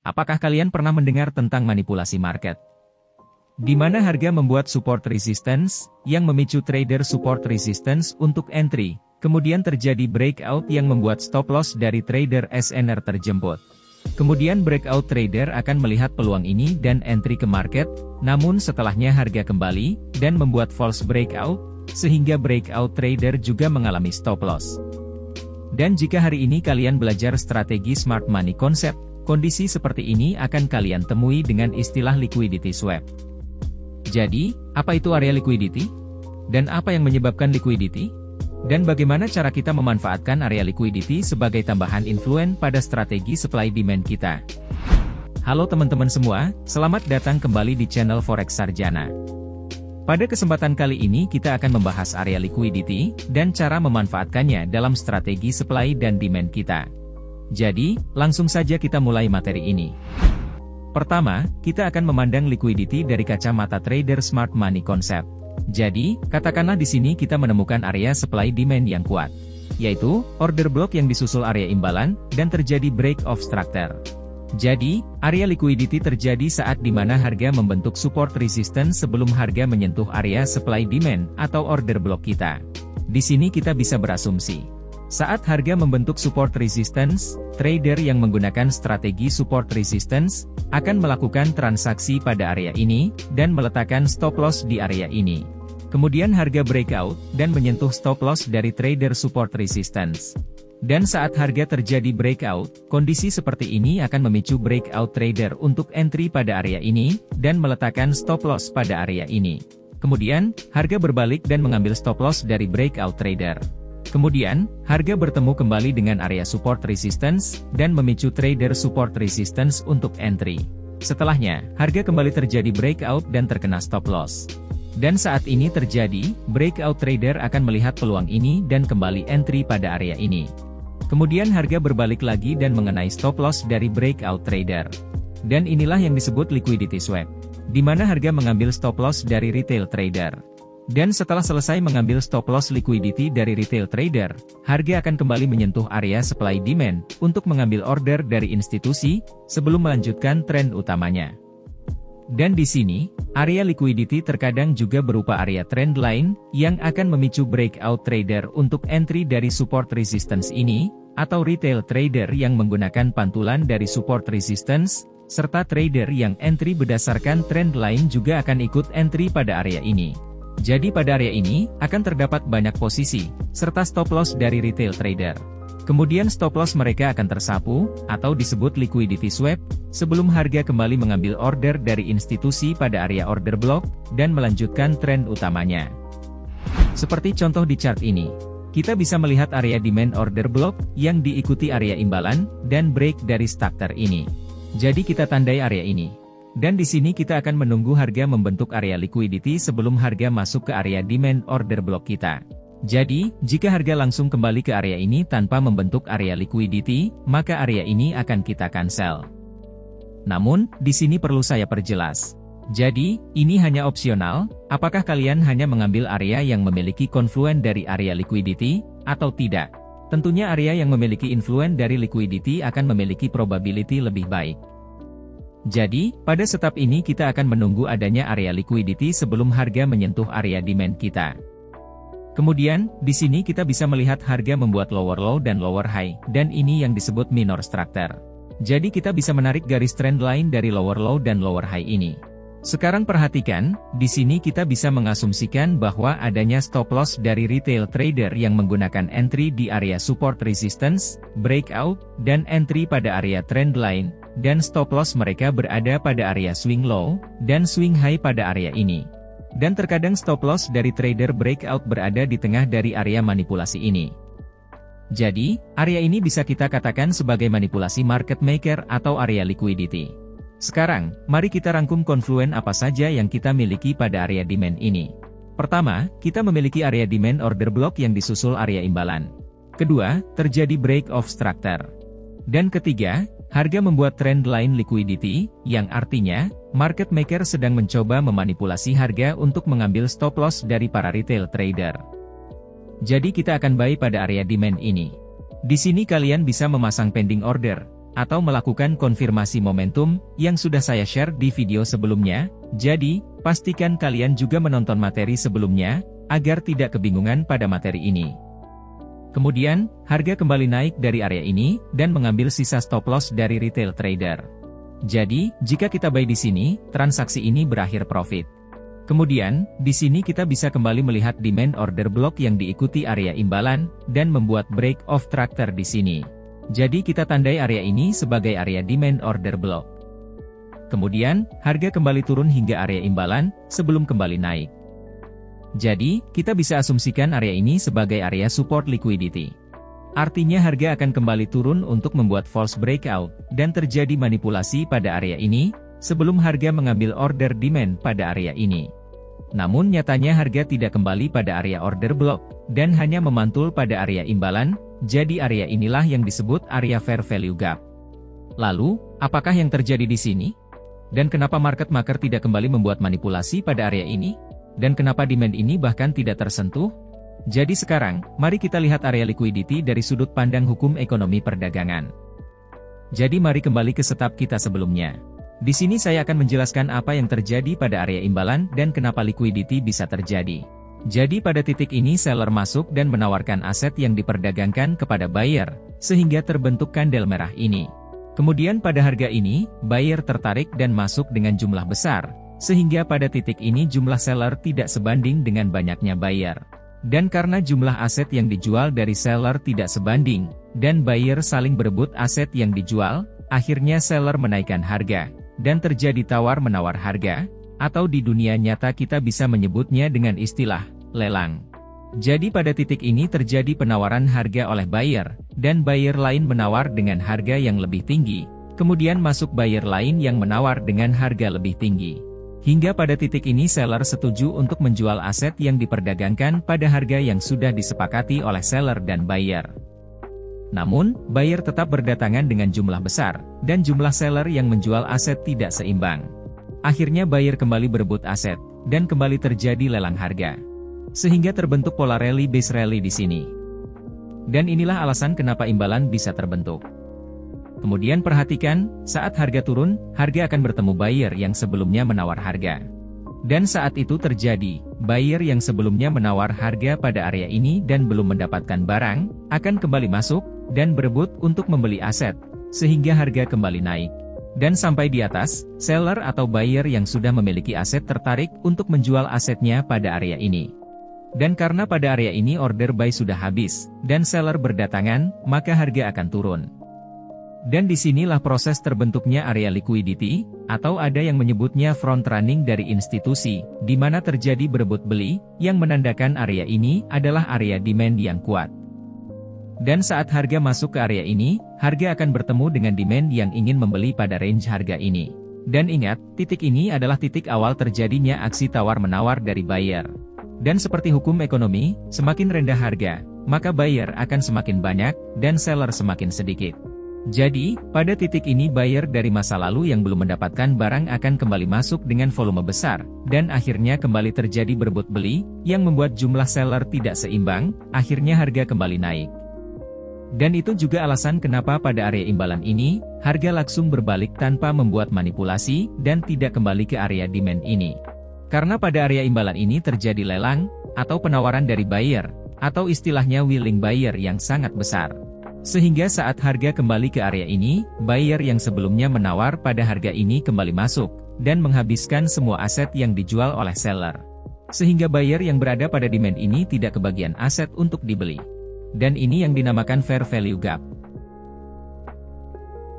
Apakah kalian pernah mendengar tentang manipulasi market? Di mana harga membuat support resistance, yang memicu trader support resistance untuk entry, kemudian terjadi breakout yang membuat stop loss dari trader SNR terjemput. Kemudian breakout trader akan melihat peluang ini dan entry ke market, namun setelahnya harga kembali, dan membuat false breakout, sehingga breakout trader juga mengalami stop loss. Dan jika hari ini kalian belajar strategi smart money concept, kondisi seperti ini akan kalian temui dengan istilah liquidity swap. Jadi, apa itu area liquidity? Dan apa yang menyebabkan liquidity? Dan bagaimana cara kita memanfaatkan area liquidity sebagai tambahan influen pada strategi supply demand kita? Halo teman-teman semua, selamat datang kembali di channel Forex Sarjana. Pada kesempatan kali ini kita akan membahas area liquidity, dan cara memanfaatkannya dalam strategi supply dan demand kita. Jadi, langsung saja kita mulai materi ini. Pertama, kita akan memandang liquidity dari kacamata trader smart money concept. Jadi, katakanlah di sini kita menemukan area supply demand yang kuat, yaitu order block yang disusul area imbalan, dan terjadi break of structure. Jadi, area liquidity terjadi saat di mana harga membentuk support resistance sebelum harga menyentuh area supply demand atau order block kita. Di sini kita bisa berasumsi, saat harga membentuk support resistance, trader yang menggunakan strategi support resistance akan melakukan transaksi pada area ini dan meletakkan stop loss di area ini. Kemudian harga breakout dan menyentuh stop loss dari trader support resistance. Dan saat harga terjadi breakout, kondisi seperti ini akan memicu breakout trader untuk entry pada area ini dan meletakkan stop loss pada area ini. Kemudian, harga berbalik dan mengambil stop loss dari breakout trader. Kemudian, harga bertemu kembali dengan area support resistance, dan memicu trader support resistance untuk entry. Setelahnya, harga kembali terjadi breakout dan terkena stop loss. Dan saat ini terjadi, breakout trader akan melihat peluang ini dan kembali entry pada area ini. Kemudian harga berbalik lagi dan mengenai stop loss dari breakout trader. Dan inilah yang disebut liquidity swap, di mana harga mengambil stop loss dari retail trader. Dan setelah selesai mengambil stop loss liquidity dari retail trader, harga akan kembali menyentuh area supply demand untuk mengambil order dari institusi sebelum melanjutkan tren utamanya. Dan di sini, area liquidity terkadang juga berupa area trend line yang akan memicu breakout trader untuk entry dari support resistance ini, atau retail trader yang menggunakan pantulan dari support resistance, serta trader yang entry berdasarkan trend line juga akan ikut entry pada area ini. Jadi pada area ini, akan terdapat banyak posisi, serta stop loss dari retail trader. Kemudian stop loss mereka akan tersapu, atau disebut liquidity swap, sebelum harga kembali mengambil order dari institusi pada area order block, dan melanjutkan tren utamanya. Seperti contoh di chart ini, kita bisa melihat area demand order block, yang diikuti area imbalan, dan break dari structure ini. Jadi kita tandai area ini. Dan di sini kita akan menunggu harga membentuk area liquidity sebelum harga masuk ke area demand order block kita. Jadi, jika harga langsung kembali ke area ini tanpa membentuk area liquidity, maka area ini akan kita cancel. Namun, di sini perlu saya perjelas. Jadi, ini hanya opsional, apakah kalian hanya mengambil area yang memiliki confluence dari area liquidity, atau tidak? Tentunya area yang memiliki influence dari liquidity akan memiliki probability lebih baik. Jadi, pada step ini kita akan menunggu adanya area liquidity sebelum harga menyentuh area demand kita. Kemudian, di sini kita bisa melihat harga membuat lower low dan lower high, dan ini yang disebut minor structure. Jadi kita bisa menarik garis trend line dari lower low dan lower high ini. Sekarang perhatikan, di sini kita bisa mengasumsikan bahwa adanya stop loss dari retail trader yang menggunakan entry di area support resistance, breakout, dan entry pada area trend line. Dan stop loss mereka berada pada area swing low, dan swing high pada area ini. Dan terkadang stop loss dari trader breakout berada di tengah dari area manipulasi ini. Jadi, area ini bisa kita katakan sebagai manipulasi market maker atau area liquidity. Sekarang, mari kita rangkum confluence apa saja yang kita miliki pada area demand ini. Pertama, kita memiliki area demand order block yang disusul area imbalan. Kedua, terjadi break of structure. Dan ketiga, harga membuat trend line liquidity, yang artinya, market maker sedang mencoba memanipulasi harga untuk mengambil stop loss dari para retail trader. Jadi kita akan buy pada area demand ini. Di sini kalian bisa memasang pending order, atau melakukan konfirmasi momentum yang sudah saya share di video sebelumnya. Jadi, pastikan kalian juga menonton materi sebelumnya, agar tidak kebingungan pada materi ini. Kemudian, harga kembali naik dari area ini, dan mengambil sisa stop loss dari retail trader. Jadi, jika kita buy di sini, transaksi ini berakhir profit. Kemudian, di sini kita bisa kembali melihat demand order block yang diikuti area imbalan, dan membuat break of tractor di sini. Jadi kita tandai area ini sebagai area demand order block. Kemudian, harga kembali turun hingga area imbalan, sebelum kembali naik. Jadi, kita bisa asumsikan area ini sebagai area support liquidity. Artinya harga akan kembali turun untuk membuat false breakout, dan terjadi manipulasi pada area ini, sebelum harga mengambil order demand pada area ini. Namun nyatanya harga tidak kembali pada area order block, dan hanya memantul pada area imbalan. Jadi area inilah yang disebut area fair value gap. Lalu, apakah yang terjadi di sini? Dan kenapa market maker tidak kembali membuat manipulasi pada area ini? Dan kenapa demand ini bahkan tidak tersentuh? Jadi sekarang, mari kita lihat area liquidity dari sudut pandang hukum ekonomi perdagangan. Jadi mari kembali ke setup kita sebelumnya. Di sini saya akan menjelaskan apa yang terjadi pada area imbalan dan kenapa liquidity bisa terjadi. Jadi pada titik ini seller masuk dan menawarkan aset yang diperdagangkan kepada buyer, sehingga terbentuk kandel merah ini. Kemudian pada harga ini, buyer tertarik dan masuk dengan jumlah besar, sehingga pada titik ini jumlah seller tidak sebanding dengan banyaknya buyer. Dan karena jumlah aset yang dijual dari seller tidak sebanding, dan buyer saling berebut aset yang dijual, akhirnya seller menaikkan harga, dan terjadi tawar-menawar harga, atau di dunia nyata kita bisa menyebutnya dengan istilah lelang. Jadi pada titik ini terjadi penawaran harga oleh buyer, dan buyer lain menawar dengan harga yang lebih tinggi, kemudian masuk buyer lain yang menawar dengan harga lebih tinggi. Hingga pada titik ini seller setuju untuk menjual aset yang diperdagangkan pada harga yang sudah disepakati oleh seller dan buyer. Namun, buyer tetap berdatangan dengan jumlah besar, dan jumlah seller yang menjual aset tidak seimbang. Akhirnya buyer kembali berebut aset, dan kembali terjadi lelang harga. Sehingga terbentuk pola rally base rally di sini. Dan inilah alasan kenapa imbalan bisa terbentuk. Kemudian perhatikan, saat harga turun, harga akan bertemu buyer yang sebelumnya menawar harga. Dan saat itu terjadi, buyer yang sebelumnya menawar harga pada area ini dan belum mendapatkan barang, akan kembali masuk, dan berebut untuk membeli aset, sehingga harga kembali naik. Dan sampai di atas, seller atau buyer yang sudah memiliki aset tertarik untuk menjual asetnya pada area ini. Dan karena pada area ini order buy sudah habis, dan seller berdatangan, maka harga akan turun. Dan disinilah proses terbentuknya area liquidity, atau ada yang menyebutnya front running dari institusi, di mana terjadi berebut beli, yang menandakan area ini adalah area demand yang kuat. Dan saat harga masuk ke area ini, harga akan bertemu dengan demand yang ingin membeli pada range harga ini. Dan ingat, titik ini adalah titik awal terjadinya aksi tawar-menawar dari buyer. Dan seperti hukum ekonomi, semakin rendah harga, maka buyer akan semakin banyak, dan seller semakin sedikit. Jadi, pada titik ini buyer dari masa lalu yang belum mendapatkan barang akan kembali masuk dengan volume besar, dan akhirnya kembali terjadi berebut beli, yang membuat jumlah seller tidak seimbang, akhirnya harga kembali naik. Dan itu juga alasan kenapa pada area imbalan ini, harga langsung berbalik tanpa membuat manipulasi, dan tidak kembali ke area demand ini. Karena pada area imbalan ini terjadi lelang, atau penawaran dari buyer, atau istilahnya willing buyer yang sangat besar. Sehingga saat harga kembali ke area ini, buyer yang sebelumnya menawar pada harga ini kembali masuk, dan menghabiskan semua aset yang dijual oleh seller. Sehingga buyer yang berada pada demand ini tidak kebagian aset untuk dibeli. Dan ini yang dinamakan fair value gap.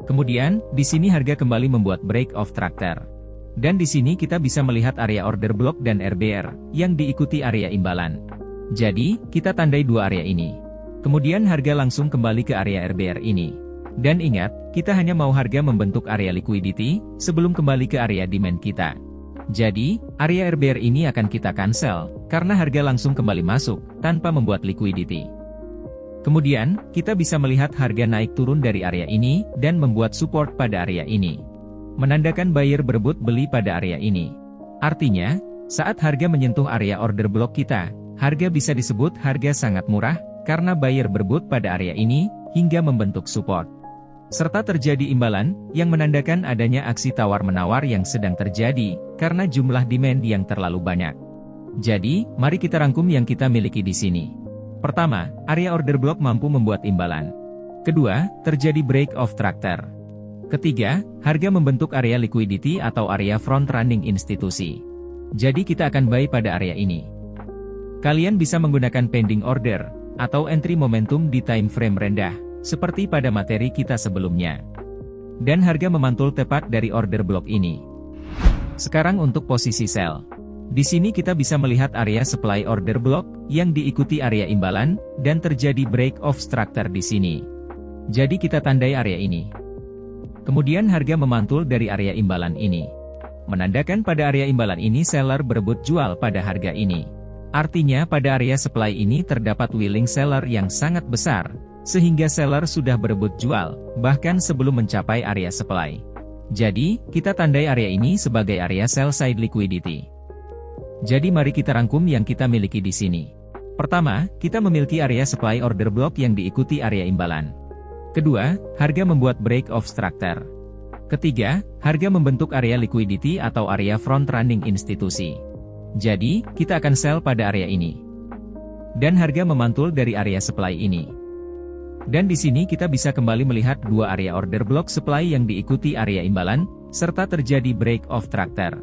Kemudian, di sini harga kembali membuat break of tractor. Dan di sini kita bisa melihat area order block dan RBR, yang diikuti area imbalan. Jadi, kita tandai dua area ini. Kemudian harga langsung kembali ke area RBR ini. Dan ingat, kita hanya mau harga membentuk area liquidity, sebelum kembali ke area demand kita. Jadi, area RBR ini akan kita cancel, karena harga langsung kembali masuk, tanpa membuat liquidity. Kemudian, kita bisa melihat harga naik turun dari area ini, dan membuat support pada area ini. Menandakan buyer berebut beli pada area ini. Artinya, saat harga menyentuh area order block kita, harga bisa disebut harga sangat murah, karena buyer berebut pada area ini, hingga membentuk support. serta terjadi imbalan, yang menandakan adanya aksi tawar-menawar yang sedang terjadi, karena jumlah demand yang terlalu banyak. Jadi, mari kita rangkum yang kita miliki di sini. Pertama, area order block mampu membuat imbalan. Kedua, terjadi break of tractor. Ketiga, harga membentuk area liquidity atau area front running institusi. Jadi kita akan buy pada area ini. Kalian bisa menggunakan pending order, atau entry momentum di time frame rendah, seperti pada materi kita sebelumnya. Dan harga memantul tepat dari order block ini. Sekarang untuk posisi sell. Di sini kita bisa melihat area supply order block, yang diikuti area imbalan, dan terjadi break of structure di sini. Jadi kita tandai area ini. Kemudian harga memantul dari area imbalan ini. Menandakan pada area imbalan ini seller berebut jual pada harga ini. Artinya pada area supply ini terdapat willing seller yang sangat besar, sehingga seller sudah berebut jual, bahkan sebelum mencapai area supply. Jadi, kita tandai area ini sebagai area sell side liquidity. Jadi mari kita rangkum yang kita miliki di sini. Pertama, kita memiliki area supply order block yang diikuti area imbalan. Kedua, harga membuat break of structure. Ketiga, harga membentuk area liquidity atau area front running institusi. Jadi, kita akan sell pada area ini. Dan harga memantul dari area supply ini. Dan di sini kita bisa kembali melihat dua area order block supply yang diikuti area imbalan, serta terjadi break of tractor.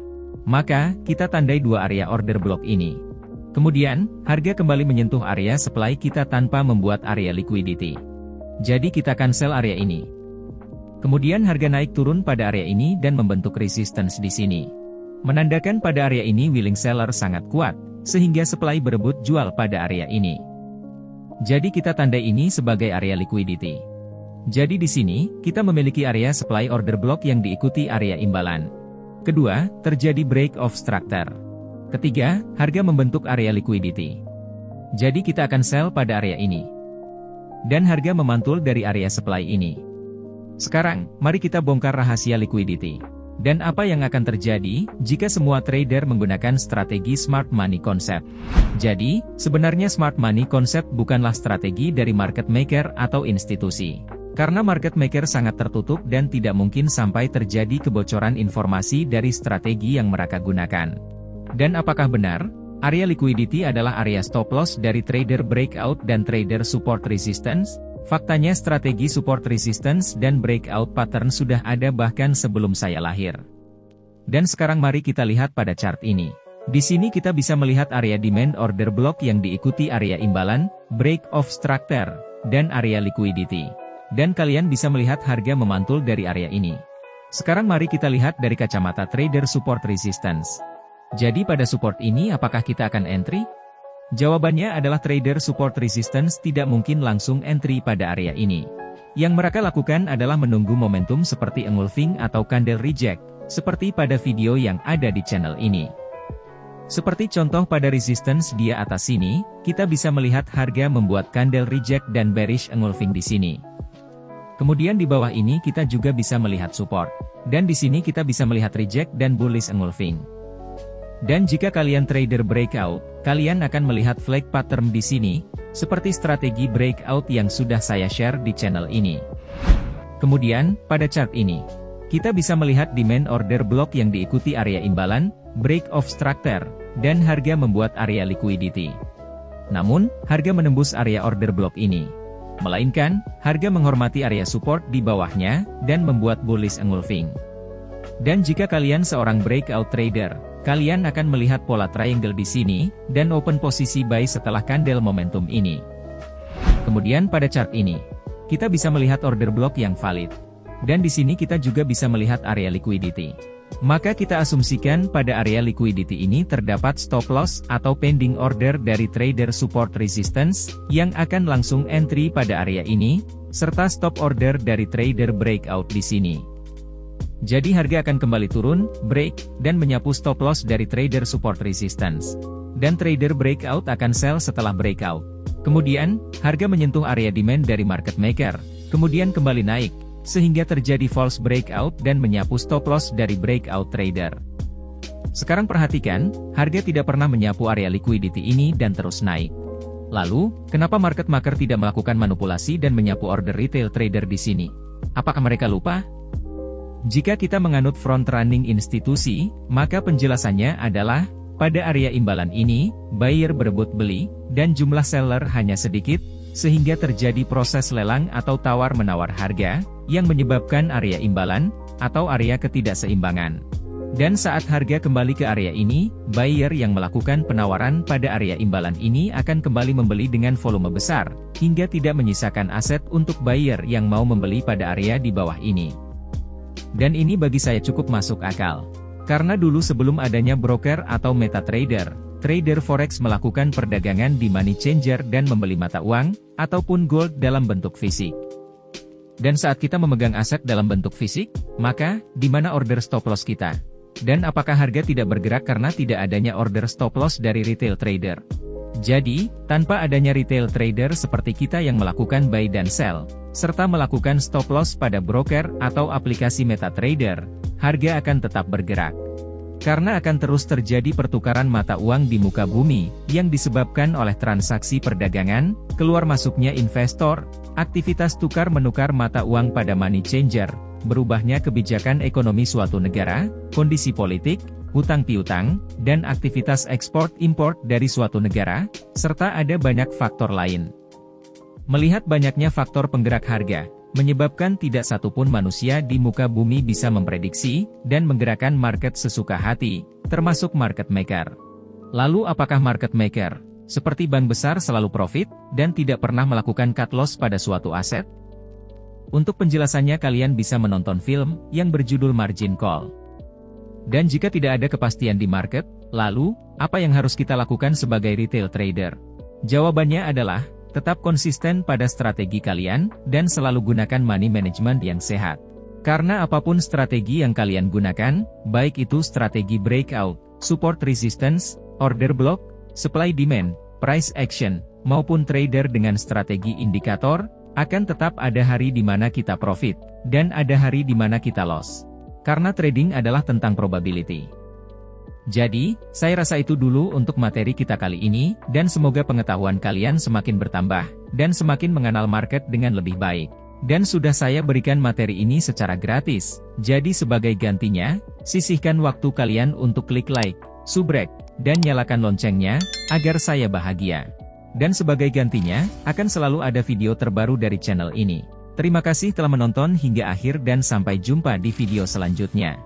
Maka, kita tandai dua area order block ini. Kemudian, harga kembali menyentuh area supply kita tanpa membuat area liquidity. Jadi kita cancel area ini. Kemudian harga naik turun pada area ini dan membentuk resistance di sini. Menandakan pada area ini willing seller sangat kuat, sehingga supply berebut jual pada area ini. Jadi kita tandai ini sebagai area liquidity. Jadi di sini, kita memiliki area supply order block yang diikuti area imbalan. Kedua, terjadi break of structure. Ketiga, harga membentuk area liquidity. Jadi kita akan sell pada area ini. Dan harga memantul dari area supply ini. Sekarang, mari kita bongkar rahasia liquidity. Dan apa yang akan terjadi jika semua trader menggunakan strategi smart money concept. Jadi, sebenarnya smart money concept bukanlah strategi dari market maker atau institusi. Karena market maker sangat tertutup dan tidak mungkin sampai terjadi kebocoran informasi dari strategi yang mereka gunakan. Dan apakah benar? Area liquidity adalah area stop loss dari trader breakout dan trader support resistance? Faktanya strategi support resistance dan breakout pattern sudah ada bahkan sebelum saya lahir. Dan sekarang mari kita lihat pada chart ini. Di sini kita bisa melihat area demand order block yang diikuti area imbalan, break of structure, dan area liquidity. Dan kalian bisa melihat harga memantul dari area ini. Sekarang mari kita lihat dari kacamata trader support resistance. Jadi pada support ini apakah kita akan entry? Jawabannya adalah trader support resistance tidak mungkin langsung entry pada area ini. Yang mereka lakukan adalah menunggu momentum seperti engulfing atau candle reject, seperti pada video yang ada di channel ini. Seperti contoh pada resistance di atas sini, kita bisa melihat harga membuat candle reject dan bearish engulfing di sini. Kemudian di bawah ini kita juga bisa melihat support. Dan di sini kita bisa melihat reject dan bullish engulfing. Dan jika kalian trader breakout, kalian akan melihat flag pattern di sini, seperti strategi breakout yang sudah saya share di channel ini. Kemudian, pada chart ini, kita bisa melihat demand order block yang diikuti area imbalan, break of structure, dan harga membuat area liquidity. Namun, harga menembus area order block ini. Melainkan, harga menghormati area support di bawahnya, dan membuat bullish engulfing. Dan jika kalian seorang breakout trader, kalian akan melihat pola triangle di sini, dan open posisi buy setelah candle momentum ini. Kemudian pada chart ini, kita bisa melihat order block yang valid. Dan di sini kita juga bisa melihat area liquidity. Maka kita asumsikan pada area liquidity ini terdapat stop loss atau pending order dari trader support resistance, yang akan langsung entry pada area ini, serta stop order dari trader breakout di sini. Jadi harga akan kembali turun, break, dan menyapu stop loss dari trader support resistance. Dan trader breakout akan sell setelah breakout. Kemudian, harga menyentuh area demand dari market maker, kemudian kembali naik, sehingga terjadi false breakout dan menyapu stop loss dari breakout trader. Sekarang perhatikan, harga tidak pernah menyapu area liquidity ini dan terus naik. Lalu, kenapa market maker tidak melakukan manipulasi dan menyapu order retail trader di sini? Apakah mereka lupa? Jika kita menganut front-running institusi, maka penjelasannya adalah, pada area imbalan ini, buyer berebut beli, dan jumlah seller hanya sedikit, sehingga terjadi proses lelang atau tawar-menawar harga, yang menyebabkan area imbalan, atau area ketidakseimbangan. Dan saat harga kembali ke area ini, buyer yang melakukan penawaran pada area imbalan ini akan kembali membeli dengan volume besar, hingga tidak menyisakan aset untuk buyer yang mau membeli pada area di bawah ini. Dan ini bagi saya cukup masuk akal. Karena dulu sebelum adanya broker atau MetaTrader, trader forex melakukan perdagangan di money changer dan membeli mata uang, ataupun gold dalam bentuk fisik. Dan saat kita memegang aset dalam bentuk fisik, maka, di mana order stop loss kita? Dan apakah harga tidak bergerak karena tidak adanya order stop loss dari retail trader? Jadi, tanpa adanya retail trader seperti kita yang melakukan buy dan sell, serta melakukan stop loss pada broker atau aplikasi MetaTrader, harga akan tetap bergerak. Karena akan terus terjadi pertukaran mata uang di muka bumi, yang disebabkan oleh transaksi perdagangan, keluar masuknya investor, aktivitas tukar-menukar mata uang pada money changer, berubahnya kebijakan ekonomi suatu negara, kondisi politik, hutang piutang, dan aktivitas ekspor-import dari suatu negara, serta ada banyak faktor lain. Melihat banyaknya faktor penggerak harga, menyebabkan tidak satupun manusia di muka bumi bisa memprediksi, dan menggerakkan market sesuka hati, termasuk market maker. Lalu apakah market maker, seperti bank besar selalu profit, dan tidak pernah melakukan cut loss pada suatu aset? Untuk penjelasannya kalian bisa menonton film, yang berjudul Margin Call. Dan jika tidak ada kepastian di market, lalu, apa yang harus kita lakukan sebagai retail trader? Jawabannya adalah, tetap konsisten pada strategi kalian, dan selalu gunakan money management yang sehat. Karena apapun strategi yang kalian gunakan, baik itu strategi breakout, support resistance, order block, supply demand, price action, maupun trader dengan strategi indikator, akan tetap ada hari di mana kita profit, dan ada hari di mana kita loss. Karena trading adalah tentang probability. Jadi, saya rasa itu dulu untuk materi kita kali ini, dan semoga pengetahuan kalian semakin bertambah, dan semakin mengenal market dengan lebih baik. Dan sudah saya berikan materi ini secara gratis, jadi sebagai gantinya, sisihkan waktu kalian untuk klik like, subrek, dan nyalakan loncengnya, agar saya bahagia. Dan sebagai gantinya, akan selalu ada video terbaru dari channel ini. Terima kasih telah menonton hingga akhir dan sampai jumpa di video selanjutnya.